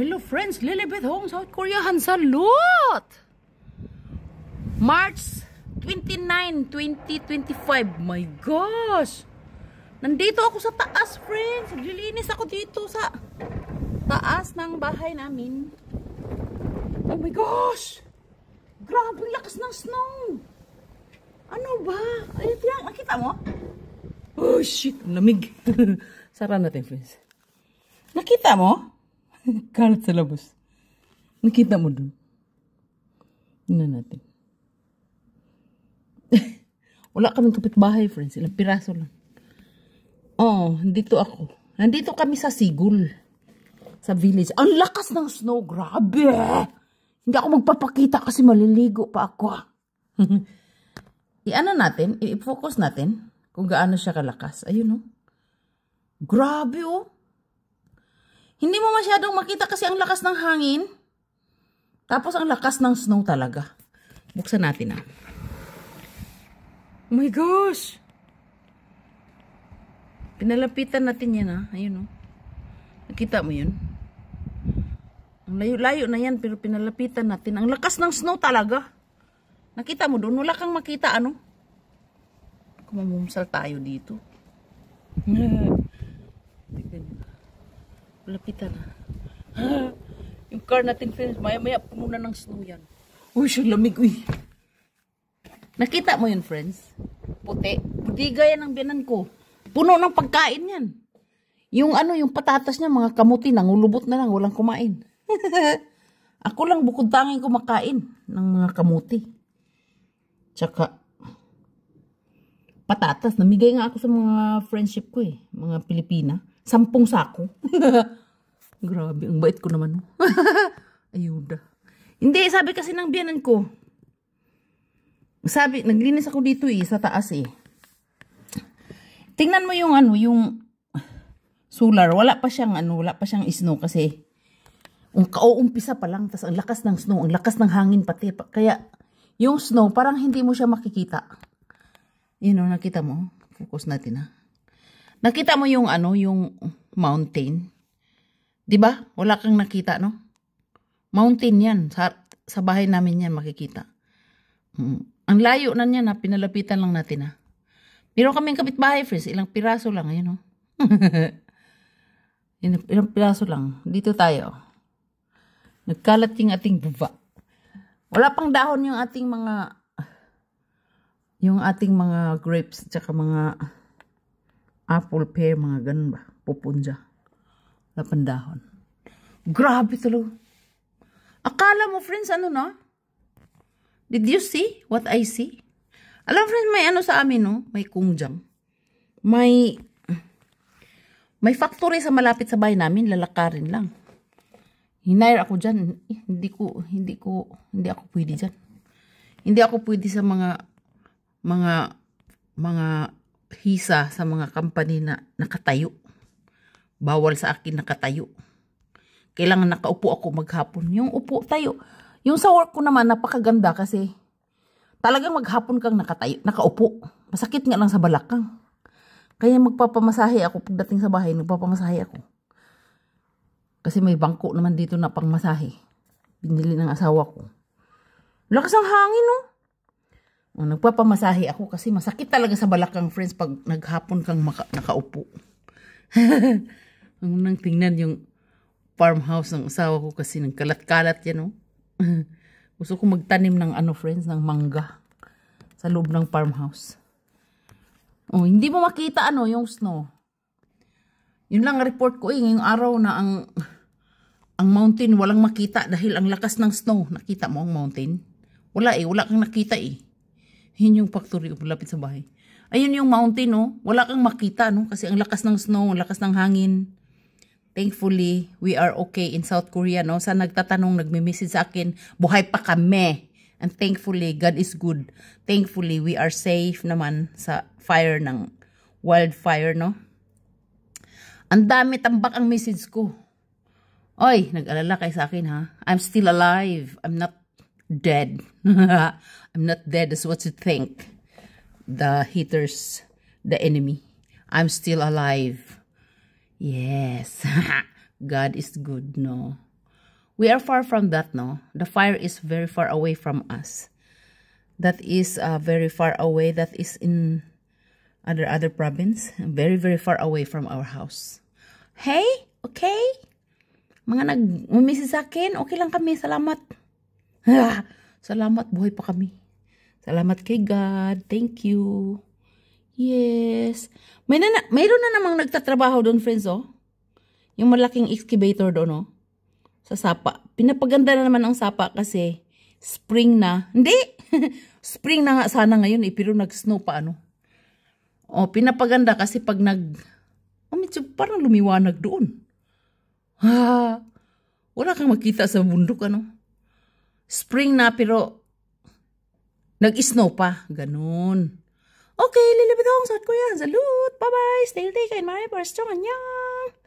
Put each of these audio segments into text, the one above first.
Hello friends, Lilibeth Home, South Korea, Hansalot! March 29, 2025. My gosh! Nandito ako sa taas, friends. Naglilinis ako dito sa taas ng bahay namin. Oh my gosh! Grabe, lakas ng snow! Ano ba? Ay, nakita mo? Oh shit, lamig. Sara natin, friends. Nakita mo? Kalat sa labas. Nakita mo dun? Tingnan natin. Wala kaming kapitbahay, friends. Ilang piraso lang. Oh, dito ako. Nandito kami sa Sigul. Sa village. Ang lakas ng snow. Grabe. Hindi ako magpapakita kasi maliligo pa ako. I-ano natin? I-focus natin kung gaano siya kalakas. Ayun, oh. Grabe, oh. Hindi mo masyadong makita kasi ang lakas ng hangin. Tapos ang lakas ng snow talaga. Buksan natin, ah. Oh my gosh! Pinalapitan natin yan, ah. Ayun, oh. Nakita mo yun? Ang layo-layo na yan, pero pinalapitan natin. Ang lakas ng snow talaga. Nakita mo doon? Wala kang makita, ano? Kumamumsal tayo dito. Lapitan na. Yung car natin, friends, maya-maya puno na ng snow yan. Uy, siya lamig, uy. Nakita mo yun, friends? Puti. Budiga yan ang biyanan ko. Puno ng pagkain yan. Yung ano, yung patatas niya, mga kamuti, nangulubot na lang, walang kumain. Ako lang bukod tanging kumakain ng mga kamuti. Tsaka, patatas. Namigay nga ako sa mga friendship ko eh. Mga Pilipina. 10 sako. Grabe, ang bait ko naman. No? Ayuda. Hindi, sabi kasi ng biyanan ko. Sabi, naglinis ako dito eh, sa taas eh. Tingnan mo yung ano, yung solar. Wala pa siyang ano, wala pa siyang snow kasi kauumpisa pa lang. Tas ang lakas ng snow, ang lakas ng hangin pati. Kaya, yung snow, parang hindi mo siya makikita. Yun o, nakita mo? Focus natin ha. Nakita mo yung ano, yung mountain? 'Di ba? Wala kang nakita, no? Mountain 'yan. Sa bahay namin 'yan makikita. Ang layo na niyan, na pinalapitan lang natin ha. Pero kaming kapitbahay, friends, ilang piraso lang, ayun, no? Ilang piraso lang. Dito tayo. Nagkalat yung ating baba. Wala pang dahon yung ating mga grapes, tsaka mga apple, pear, mga ganun ba? Pupunja. Wala pang dahon. Grabe talaga. Akala mo, friends, ano na? Did you see what I see? Alam, friends, may ano sa amin, no? May kungjang. May factory sa malapit sa bahay namin, lalakarin lang. Hinire ako dyan. Hindi ako pwede dyan. Hindi ako pwede sa mga hisa sa mga company na nakatayo. Bawal sa akin nakatayo. Kailangan nakaupo ako maghapon. Yung upo tayo. Yung sa work ko naman napakaganda kasi talagang maghapon kang nakatayo, nakaupo. Masakit nga lang sa balakang. Kaya magpapamasahe ako pagdating sa bahay, nagpapamasahe ako. Kasi may bangko naman dito na pangmasahe. Binili ng asawa ko. Lakas ang hangin, no? Nagpapamasahe ako kasi masakit talaga sa balakang, friends, pag naghapon kang nakaupo. Ang unang tingnan yung farmhouse ng asawa ko kasi nagkalat-kalat yan, no? Gusto ko magtanim ng ano, friends, ng mangga sa loob ng farmhouse. Oh, hindi mo makita ano yung snow. Yun lang report ko eh, ngayong araw na ang mountain walang makita dahil ang lakas ng snow. Nakita mo ang mountain? Wala eh, wala kang nakita eh. Yun yung factory lapit sa bahay. Ayun yung mountain, no? Wala kang makita, no? Kasi ang lakas ng snow, ang lakas ng hangin. Thankfully, we are okay in South Korea, no? Sa nagtatanong, nagme-message sa akin, buhay pa kami. And thankfully, God is good. Thankfully, we are safe naman sa fire ng wildfire, no? Ang dami tambak ang message ko. Oy, nag-alala kayo sa akin, ha? I'm still alive. I'm not dead. I'm not dead as what you think. The haters, the enemy. I'm still alive. Yes. God is good, no? We are far from that, no? The fire is very far away from us. That is very far away. That is in other province. Very, very far away from our house. Hey, okay? Mga nag-message sa akin, okay lang kami. Salamat. Salamat, buhay pa kami. Salamat kay God. Thank you. Yes. Mayroon na namang nagtatrabaho doon, friends, oh. Yung malaking excavator doon, oh. Sa sapa. Pinapaganda na naman ang sapa kasi spring na. Hindi! Spring na nga sana ngayon eh, pero nag-snow pa ano. O, pinapaganda kasi pag medyo parang lumiwanag doon. Wala kang makita sa bundok ano. Spring na pero nag-snow pa. Ganun. Okay, lilibit akong suot ko yan. Salute! Bye-bye! Stay healthy kain Mari Barstrong. Anyang!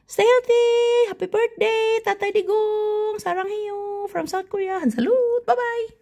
Stay healthy! Happy birthday! Tatay Digong! Sarang hiyo! From South Korea. Salute! Bye-bye!